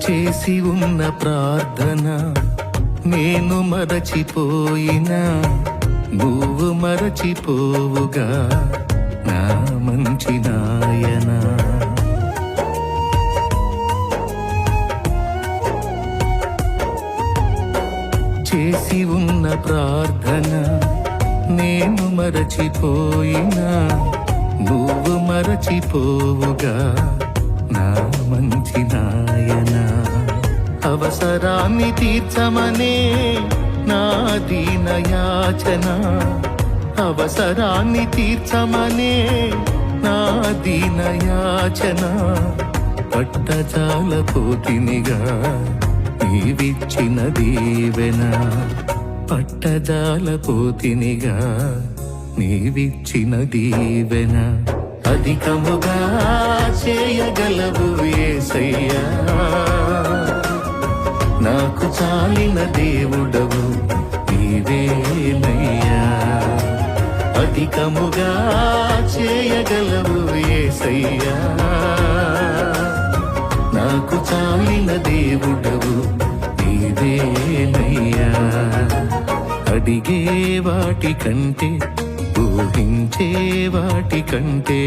చేసి ఉన్న ప్రార్థన నేను మరచిపోయినా నువ్వు మరచిపోవుగా నా మంచి నాయనా. చేసి ఉన్న ప్రార్థన నేను మరచిపోయినా నువ్వు మరచిపోవుగా నా మంచి నాయనా. అవసరాన్ని తీర్చమనే నా దీన యాచన, అవసరాన్ని తీర్చమనే నా దీన యాచన. పట్టజాలపోతినిగా నీవిచ్చిన దీవెన, పట్టజాలపోతినిగా నీవిచ్చిన దీవెన. అధికముగా చేయగలవు యేసయ్యా, నాకు చాలిన దేవుడవు నీవేనయ్యా. అధికముగా చేయగలవు యేసయ్యా, నాకు చాలిన దేవుడవు నీవేనయ్యా. అడిగే వాటి కంటే ఊహించే వాటి కంటే